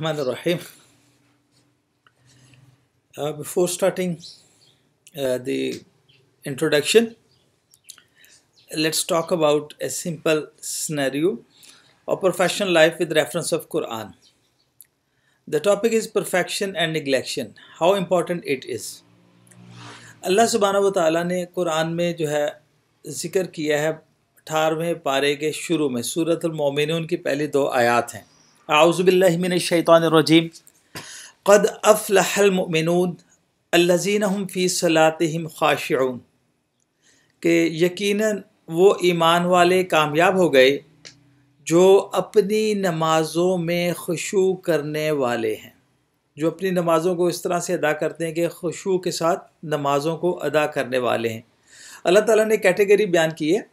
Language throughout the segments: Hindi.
Rahim. Before starting the introduction, let's talk about a simple scenario of professional life with reference of Quran. The topic is perfection and neglection. How important it is. अल्लाह सुब्हानहू व तआला ने कुरान में जो है जिक्र किया है 18वें पारे के शुरू में सूरत अल-मोमिनून की पहली दो आयात हैं। आऊज़ु बिल्लाहि मिनश शैतानिर रजीम क़द अफ़लहल मुमिनून अल्लज़ीना हुम फ़ी सलातिहिम ख़ाशिऊन कि यकीनन वो ईमान वाले कामयाब हो गए जो अपनी नमाज़ों में खुशू करने वाले हैं, जो अपनी नमाज़ों को इस तरह से अदा करते हैं कि खुशू के साथ नमाज़ों को अदा करने वाले हैं। अल्लाह ताला ने कैटेगरी बयान की है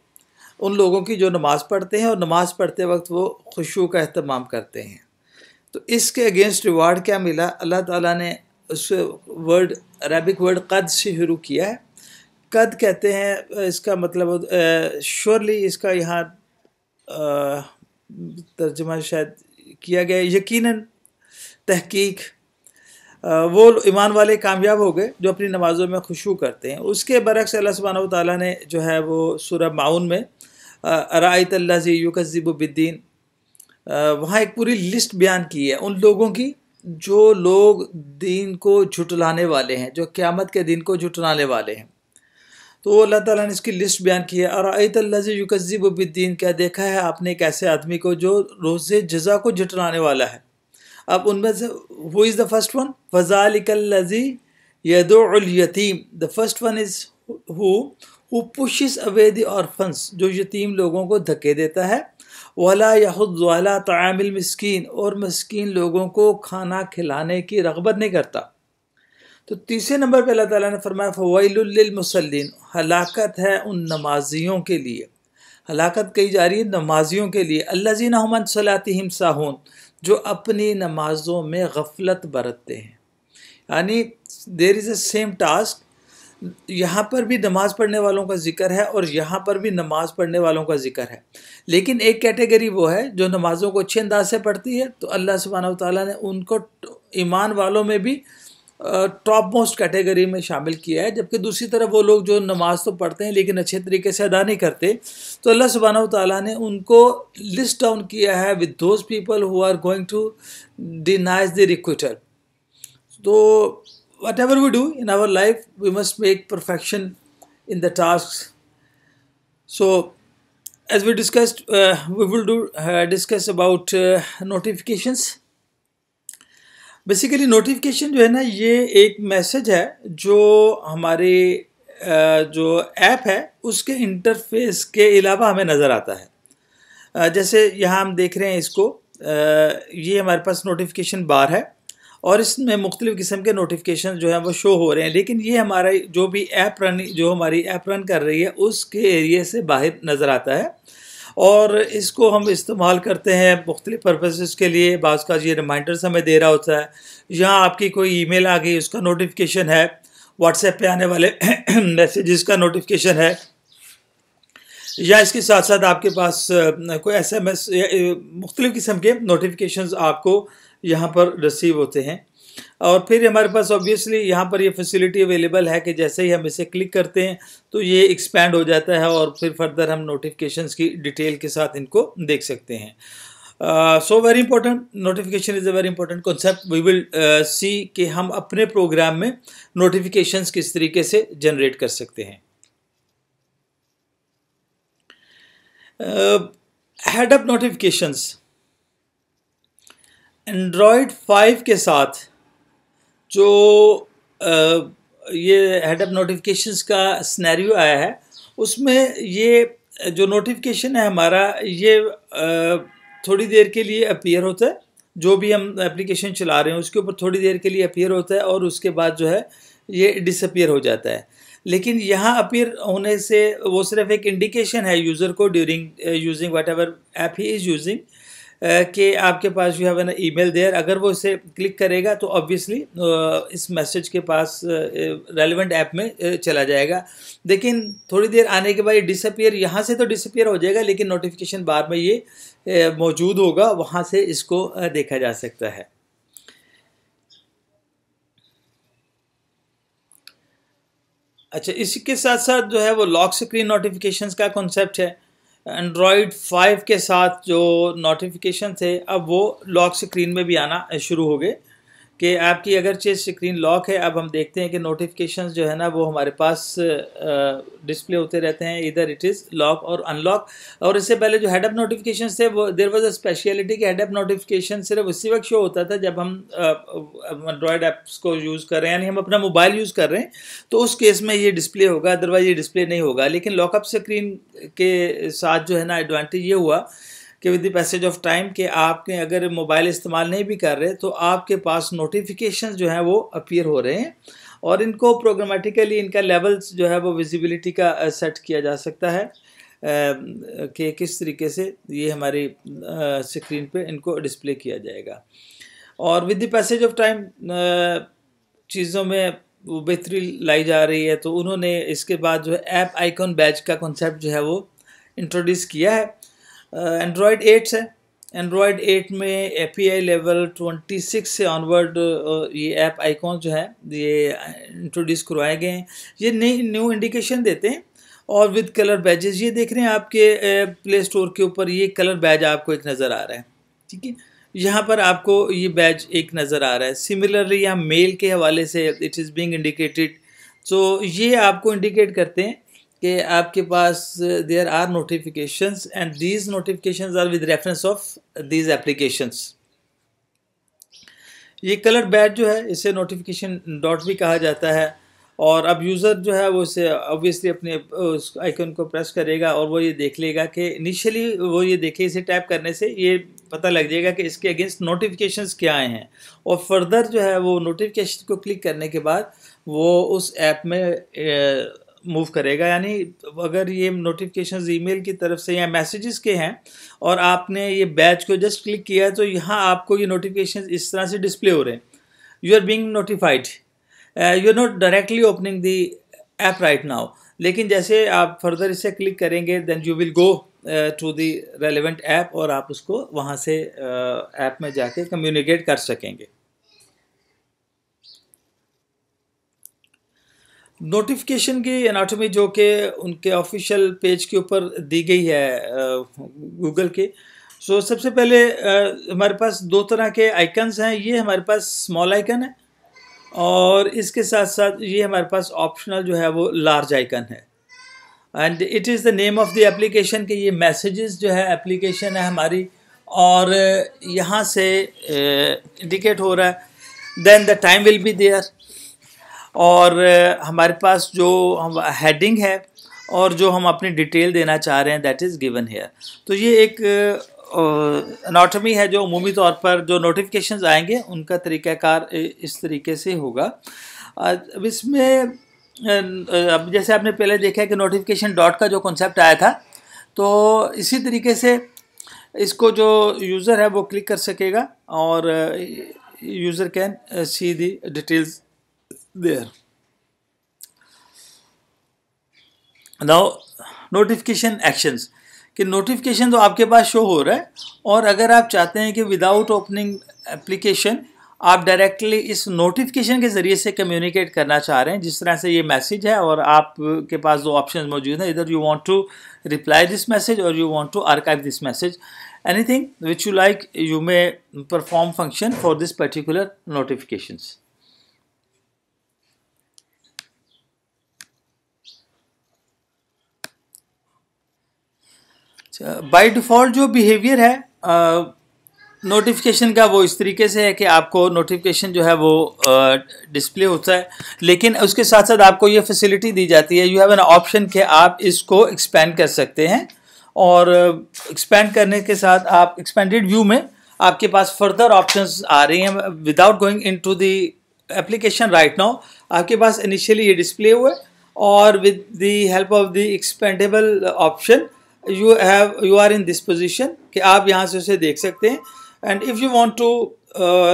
उन लोगों की जो नमाज़ पढ़ते हैं और नमाज़ पढ़ते वक्त वो खुशू का एहतमाम करते हैं। तो इसके अगेंस्ट रिवार्ड क्या मिला? अल्लाह ताला ने उस वर्ड अरबिक वर्ड कद से शुरू किया है। कद कहते हैं, इसका मतलब श्योरली, इसका यहाँ तर्जुमा शायद किया गया यकीनन, तहकीक, वो ईमान वाले कामयाब हो गए जो अपनी नमाज़ों में खुशू करते हैं। उसके बरक्स अल्लाह सुब्हानहू व तआला ने जो है वो सूरह माउन में अराइतल्लज़ी युकज़्ज़िबु बिद्दीन, वहाँ एक पूरी लिस्ट बयान की है उन लोगों की जो लोग दीन को झुटलाने वाले हैं, जो क़यामत के दिन को झुटलाने वाले हैं। तो अल्लाह ताला ने इसकी लिस्ट बयान की है। अराइतल्लज़ी युकज़्ज़िबु बिद्दीन, क्या देखा है आपने एक ऐसे आदमी को जो रोज़े जज़ा को झुटलाने वाला है? अब उनमें से who is the first one? फ़ज़ालिकल्लज़ी यदउल यतीम, the first one is who pushes away the orphans, जो यतीम लोगों को धक्के देता है। वला यहुद्दु अला तआमिल मिस्कीन, और मिस्कीन लोगों को खाना खिलाने की रग़बत नहीं करता। तो तीसरे नंबर पे अल्लाह ताला ने फरमाया फ़वैलुल लिल मुसल्लीन, हलाकत है उन नमाजियों के लिए। हलाकत कही जा रही है नमाजियों के लिए। अल्लज़ीना हुम अन सलातिहिम साहून, जो अपनी नमाज़ों में गफलत बरतते हैं। यानी there is a same task, यहाँ पर भी नमाज़ पढ़ने वालों का जिक्र है और यहाँ पर भी नमाज़ पढ़ने वालों का जिक्र है, लेकिन एक कैटेगरी वो है जो नमाज़ों को अच्छे अंदाज से पढ़ती है, तो अल्लाह सुब्हानहू व तआला ने उनको ईमान वालों में भी टॉप मोस्ट कैटेगरी में शामिल किया है। जबकि दूसरी तरफ वो लोग जो नमाज तो पढ़ते हैं लेकिन अच्छे तरीके से अदा नहीं करते, तो अल्लाह सुब्हानहू व तआला ने उनको लिस्ट डाउन किया है with those people who are going to denies the requiter. तो whatever we do in our life, we must make perfection in the tasks. So as we discussed, we will discuss about notifications. Basically notification जो है ना, ये एक मैसेज है जो हमारे जो ऐप है उसके इंटरफेस के अलावा हमें नज़र आता है। जैसे यहाँ हम देख रहे हैं इसको, ये हमारे पास नोटिफिकेशन बार है और इसमें मुख्तलिफ़ किस्म के नोटिफिकेशन जो हैं वो शो हो रहे हैं, लेकिन ये हमारा जो भी हमारी ऐप रन कर रही है उसके एरिए से बाहर नज़र आता है। और इसको हम इस्तेमाल करते हैं मुख्तलिफ़ पर्पसेस के लिए। बाज़ का ये रिमाइंडर्स हमें दे रहा होता है, यहाँ आपकी कोई ईमेल आ गई उसका नोटिफिकेशन है, व्हाट्सएप पे आने वाले मैसेजेस का नोटिफिकेशन है, या इसके साथ साथ आपके पास कोई SMS, मुख्तलिफ़ किस्म के नोटिफिकेशंस आपको यहाँ पर रिसीव होते हैं। और फिर हमारे पास ऑब्वियसली यहाँ पर ये फैसिलिटी अवेलेबल है कि जैसे ही हम इसे क्लिक करते हैं तो ये एक्सपैंड हो जाता है और फिर फर्दर हम नोटिफिकेशंस की डिटेल के साथ इनको देख सकते हैं। So very important, notification is a very important concept. We will see कि हम अपने प्रोग्राम में नोटिफिकेशंस किस तरीके से जनरेट कर सकते हैं। हेड अप नोटिफिकेशंस एंड्रॉयड 5 के साथ जो ये हेड अप नोटिफिकेशंस का सिनेरियो आया है, उसमें ये जो नोटिफिकेशन है हमारा, ये थोड़ी देर के लिए अपीयर होता है। जो भी हम एप्लीकेशन चला रहे हैं उसके ऊपर थोड़ी देर के लिए अपीयर होता है और उसके बाद जो है ये डिसअपीयर हो जाता है। लेकिन यहाँ अपीयर होने से वो सिर्फ एक इंडिकेशन है यूज़र को during using whatever app he is using, कि आपके पास you have an email there. अगर वो इसे क्लिक करेगा तो ऑब्वियसली इस मैसेज के पास रेलिवेंट ऐप में चला जाएगा। लेकिन थोड़ी देर आने के बाद ये डिसअपीयर, यहाँ से तो डिसअपीयर हो जाएगा लेकिन नोटिफिकेशन बार में ये मौजूद होगा, वहाँ से इसको देखा जा सकता है। अच्छा, इसी के साथ साथ जो है वो लॉक स्क्रीन नोटिफिकेशंस का कॉन्सेप्ट है। एंड्रॉयड 5 के साथ जो नोटिफिकेशन थे अब वो लॉक स्क्रीन में भी आना शुरू हो गए कि आपकी अगरचे स्क्रीन लॉक है, अब हम देखते हैं कि नोटिफिकेशंस जो है ना वो हमारे पास डिस्प्ले होते रहते हैं, इधर इट इज़ लॉक और अनलॉक। और इससे पहले जो हेड अप नोटिफिकेशंस थे वो देयर वाज अ स्पेशलिटी कि हेड अप नोटिफिकेशन सिर्फ उसी वक्त शो होता था जब हम एंड्रॉयड ऐप्स को यूज़ कर रहे हैं, यानी हम अपना मोबाइल यूज़ कर रहे हैं तो उस केस में ये डिस्प्ले होगा, अदरवाइज ये डिस्प्ले नहीं होगा। लेकिन लॉकअप स्क्रीन के साथ जो है ना एडवांटेज ये हुआ कि with the passage of time कि आपने अगर मोबाइल इस्तेमाल नहीं भी कर रहे तो आपके पास नोटिफिकेशंस जो हैं वो अपीयर हो रहे हैं और इनको प्रोग्रामेटिकली इनका लेवल्स जो है वो विजिबिलिटी का सेट किया जा सकता है कि किस तरीके से ये हमारी स्क्रीन पे इनको डिस्प्ले किया जाएगा। और with the passage of time चीज़ों में वो बेहतरी लाई जा रही है, तो उन्होंने इसके बाद जो है ऐप आइकॉन बैज का कॉन्सेप्ट जो है वो इंट्रोड्यूस किया है। एंड्रॉयड 8 है, एंड्रॉयड 8 में API लेवल 26 से ऑनवर्ड ये ऐप आइकॉन जो है ये इंट्रोड्यूस करवाए गए हैं। ये नई न्यू इंडिकेशन देते हैं और विद कलर बैजेस, ये देख रहे हैं आपके प्ले स्टोर के ऊपर ये कलर बैज आपको एक नज़र आ रहा है, ठीक है, यहाँ पर आपको ये बैज एक नज़र आ रहा है। सिमिलरली यहाँ मेल के हवाले से इट इज़ बीइंग इंडिकेटेड, तो ये आपको इंडिकेट करते हैं कि आपके पास there are notifications and these notifications are with reference of these applications. ये कलर बैज जो है इसे नोटिफिकेशन डॉट भी कहा जाता है और अब यूज़र जो है वो इसे ऑब्वियसली अपने उस आइकन को प्रेस करेगा और वो ये देख लेगा कि इनिशियली वो ये देखे, इसे टैप करने से ये पता लग जाएगा कि इसके अगेंस्ट नोटिफिकेशंस क्या आए हैं और फर्दर जो है वो नोटिफिकेशन को क्लिक करने के बाद वो उस ऐप में मूव करेगा। यानी अगर ये नोटिफिकेशंस ईमेल की तरफ से या मैसेजेस के हैं और आपने ये बैच को जस्ट क्लिक किया है तो यहाँ आपको ये नोटिफिकेशंस इस तरह से डिस्प्ले हो रहे हैं, you are being notified, you are not directly opening the app right now. लेकिन जैसे आप फर्दर इसे क्लिक करेंगे then you will go to the relevant app और आप उसको वहाँ से ऐप में जाके कम्युनिकेट कर सकेंगे। नोटिफिकेशन की एनाटॉमी जो कि उनके ऑफिशियल पेज के ऊपर दी गई है गूगल के, सो सबसे पहले हमारे पास दो तरह के आइकन्स हैं। ये हमारे पास स्मॉल आइकन है और इसके साथ साथ ये हमारे पास ऑप्शनल जो है वो लार्ज आइकन है and it is the name of the application कि ये मैसेजेस जो है एप्लीकेशन है हमारी और यहाँ से इंडिकेट हो रहा है। Then the time will be there और हमारे पास जो हम हेडिंग है और जो हम अपनी डिटेल देना चाह रहे हैं दैट इज़ गिवन हेयर। तो ये एक एनाटॉमी है जो अमूमी तौर पर जो नोटिफिकेशंस आएंगे उनका तरीक़ाकार इस तरीके से होगा। अब इसमें अब जैसे आपने पहले देखा है कि नोटिफिकेशन डॉट का जो कॉन्सेप्ट आया था, तो इसी तरीके से इसको जो यूज़र है वो क्लिक कर सकेगा और user can see the details there. Now notification actions कि नोटिफिकेशन तो आपके पास शो हो रहा है और अगर आप चाहते हैं कि विदाउट ओपनिंग एप्लीकेशन आप डायरेक्टली इस नोटिफिकेशन के ज़रिए से कम्युनिकेट करना चाह रहे हैं, जिस तरह से ये मैसेज है और आपके पास दो ऑप्शंस मौजूद हैं, इधर you want to reply this message और you want to archive this message, anything which you like you may perform function for this particular notifications. By default जो बिहेवियर है नोटिफिकेशन का वो इस तरीके से है कि आपको नोटिफिकेशन जो है वो डिस्प्ले होता है, लेकिन उसके साथ साथ आपको ये फैसिलिटी दी जाती है, यू हैव एन ऑप्शन कि आप इसको एक्सपेंड कर सकते हैं और एक्सपेंड करने के साथ आप एक्सपेंडेड व्यू में आपके पास फर्दर ऑप्शंस आ रही हैं without going into the application right now. आपके पास इनिशियली ये डिस्प्ले हुआ है और with the help of the expandable option you are in this position कि आप यहाँ से उसे देख सकते हैं and if you want to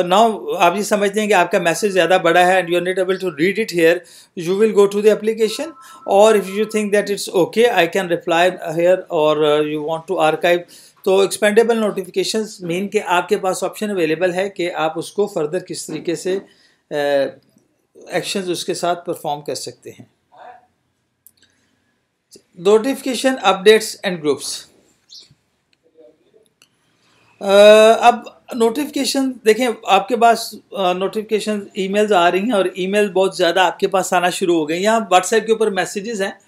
now आप ये समझते हैं कि आपका मैसेज ज़्यादा बड़ा है and you are not able to read it here, you will go to the application और if you think that it's okay I can reply here और यू वांट टू आर्काइव। तो एक्सपेंडेबल नोटिफिकेशंस मीन कि आपके पास ऑप्शन अवेलेबल है कि आप उसको फर्दर किस तरीके से एक्शंस उसके साथ परफॉर्म कर सकते हैं। Notification updates and groups. अब नोटिफिकेशन देखें, आपके पास नोटिफिकेशन ईमेल्स आ रही हैं और ईमेल बहुत ज़्यादा आपके पास आना शुरू हो गई। यहाँ व्हाट्सएप के ऊपर मैसेजेस हैं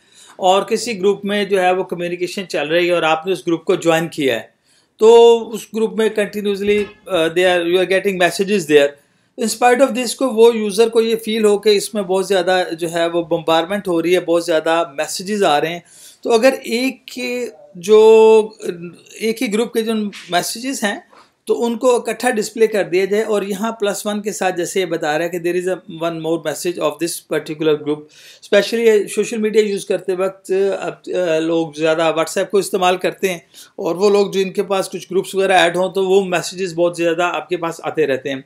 और किसी ग्रुप में जो है वो कम्युनिकेशन चल रही है और आपने उस ग्रुप को ज्वाइन किया है, तो उस ग्रुप में continuously you are getting messages there. In spite of this को वो यूज़र को ये फील हो कि इसमें बहुत ज़्यादा जो है वो बम्बारमेंट हो रही है, बहुत ज़्यादा मैसेजेस आ रहे हैं। तो अगर एक ही ग्रुप के जो मैसेजेस हैं तो उनको इकट्ठा डिस्प्ले कर दिया जाए और यहाँ +1 के साथ जैसे ये बता रहा है कि there is one more message of this particular group. Specially social media use करते वक्त अब लोग ज़्यादा व्हाट्सएप को इस्तेमाल करते हैं और वो लोग जिनके पास कुछ ग्रुप्स वगैरह ऐड हों तो वो मैसेजेस बहुत ज़्यादा आपके पास आते रहते हैं।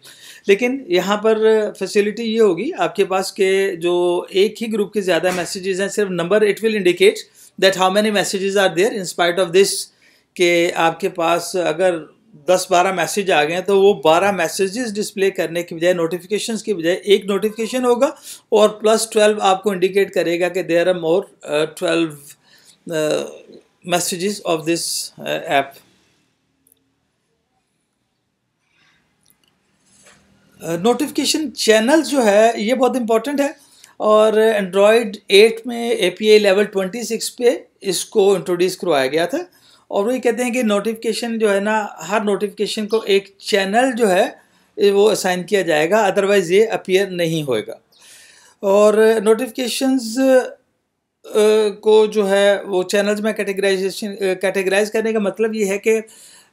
लेकिन यहाँ पर फैसिलिटी ये होगी आपके पास के जो एक ही ग्रुप के ज़्यादा मैसेजेस हैं, सिर्फ number it will indicate that how many messages are there in spite of this, कि आपके पास अगर 10-12 मैसेज आ गए हैं तो वो 12 मैसेजेस डिस्प्ले करने की बजाय, नोटिफिकेशंस की बजाय एक नोटिफिकेशन होगा और +12 आपको इंडिकेट करेगा कि there are more 12 messages of this app. Notification channels जो है ये बहुत इंपॉर्टेंट है और एंड्रॉयड 8 में API लेवल 26 पे इसको इंट्रोड्यूस करवाया गया था और वही कहते हैं कि नोटिफिकेशन जो है ना, हर नोटिफिकेशन को एक चैनल जो है वो असाइन किया जाएगा, अदरवाइज़ ये अपीयर नहीं होएगा। और नोटिफिकेशंस को जो है वो चैनल्स में कैटेगराइज करने का मतलब ये है कि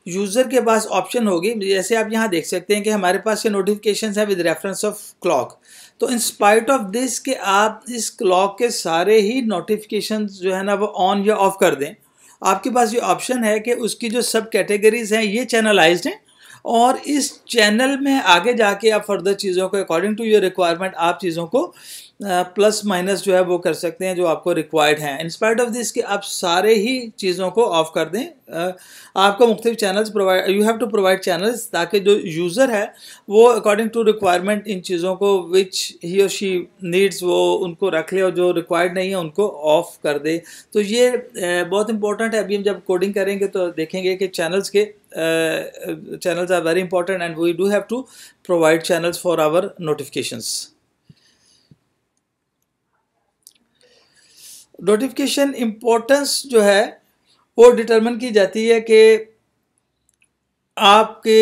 यूज़र के पास ऑप्शन होगी। जैसे आप यहाँ देख सकते हैं कि हमारे पास ये नोटिफिकेशंस है विद रेफरेंस ऑफ क्लॉक, तो इन स्पाइट ऑफ दिस कि आप इस क्लॉक के सारे ही नोटिफिकेशंस जो है ना वो ऑन या ऑफ कर दें, आपके पास ये ऑप्शन है कि उसकी जो सब कैटेगरीज हैं ये चैनलाइज्ड हैं और इस चैनल में आगे जाके आप फर्दर चीज़ों को अकॉर्डिंग टू योर रिक्वायरमेंट आप चीज़ों को प्लस माइनस जो है वो कर सकते हैं जो आपको रिक्वायर्ड हैं। इन स्पाइट ऑफ दिस कि आप सारे ही चीज़ों को ऑफ कर दें, आपको मुख्तलिफ channels provide, you have to provide channels ताकि जो यूज़र है वो अकॉर्डिंग टू रिक्वायरमेंट इन चीज़ों को विच ही और शी नीड्स वो उनको रख ले और जो रिक्वायर्ड नहीं है उनको ऑफ कर दे। तो ये बहुत इंपॉर्टेंट है। अभी हम जब कोडिंग करेंगे तो देखेंगे कि channels are very important and we do have to provide channels for our notifications. Notification importance जो है वो डिटरमिन की जाती है कि आपके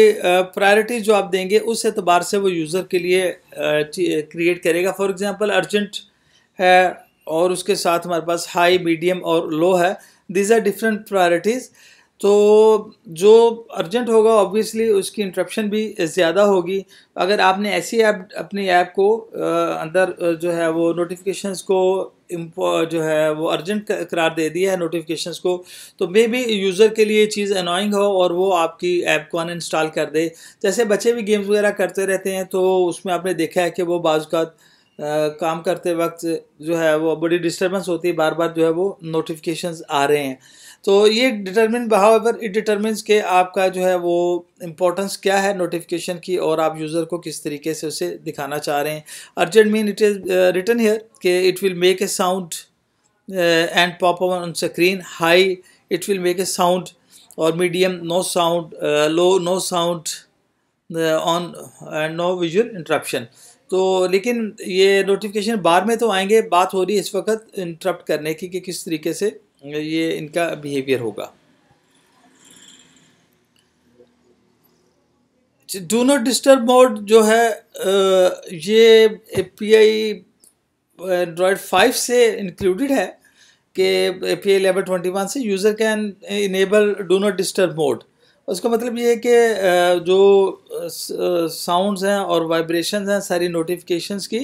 प्रायोरिटीज़ जो आप देंगे उस एतबार से वो यूज़र के लिए क्रिएट करेगा। फॉर एग्जांपल अर्जेंट है और उसके साथ हमारे पास हाई, मीडियम और लो है, दीज आर डिफरेंट प्रायोरिटीज़। तो जो अर्जेंट होगा ऑब्वियसली उसकी इंटरप्शन भी ज़्यादा होगी। अगर आपने ऐसी ऐप अपनी ऐप को अंदर जो है वो नोटिफिकेशंस को जो है वो अर्जेंट करार दे दिया है नोटिफिकेशंस को, तो मे बी यूज़र के लिए चीज़ अनोइंग हो और वो आपकी ऐप को अनइंस्टॉल कर दे। जैसे बच्चे भी गेम्स वगैरह करते रहते हैं तो उसमें आपने देखा है कि वो बाज़ का काम करते वक्त जो है वो बड़ी डिस्टर्बेंस होती है, बार बार जो है वो नोटिफिकेशंस आ रहे हैं। तो ये डिटरमिन हाउएवर इट डिटरमिन्स के आपका जो है वो इम्पोर्टेंस क्या है नोटिफिकेशन की और आप यूज़र को किस तरीके से उसे दिखाना चाह रहे हैं। Urgent mean it is written here कि it will make a sound and pop up on screen. High it will make a sound और medium no sound, low no sound on and no visual interruption. तो लेकिन ये नोटिफिकेशन बाद में तो आएंगे, बात हो रही है इस वक्त इंटरप्ट करने की कि किस तरीके से ये इनका बिहेवियर होगा। डू नॉट डिस्टर्ब मोड जो है ये API एंड्रॉयड 5 से इंक्लूडेड है कि API लेवल 21 से user can enable do not disturb mode. उसका मतलब ये है कि जो साउंड्स हैं और वाइब्रेशंस हैं सारी नोटिफिकेशंस की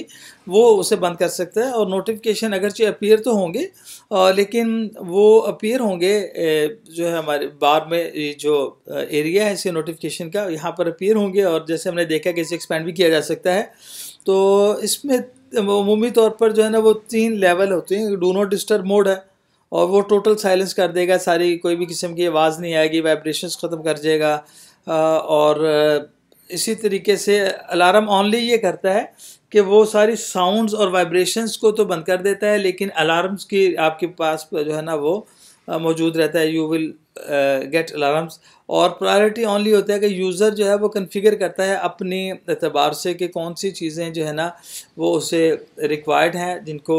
वो उसे बंद कर सकता है और नोटिफिकेशन अगरचे अपीयर तो होंगे लेकिन वो अपीयर होंगे जो है हमारे बार में जो एरिया है इसे नोटिफिकेशन का यहाँ पर अपीयर होंगे और जैसे हमने देखा कि इसे एक्सपेंड भी किया जा सकता है। तो इसमें अमूमी तौर पर जो है ना वो 3 लेवल होते हैं। डू नॉट डिस्टर्ब मोड है और वो टोटल साइलेंस कर देगा, सारी कोई भी किस्म की आवाज़ नहीं आएगी, वाइब्रेशंस ख़त्म कर देगा और इसी तरीके से अलार्म ओनली ये करता है कि वो सारी साउंड्स और वाइब्रेशंस को तो बंद कर देता है, लेकिन अलार्म्स की आपके पास जो है ना वो मौजूद रहता है। You will get alarms. और प्रायोरिटी ओनली होता है कि यूज़र जो है वो कन्फिगर करता है अपनी एतबार से कि कौन सी चीज़ें जो है ना वो उसे रिक्वायर्ड हैं, जिनको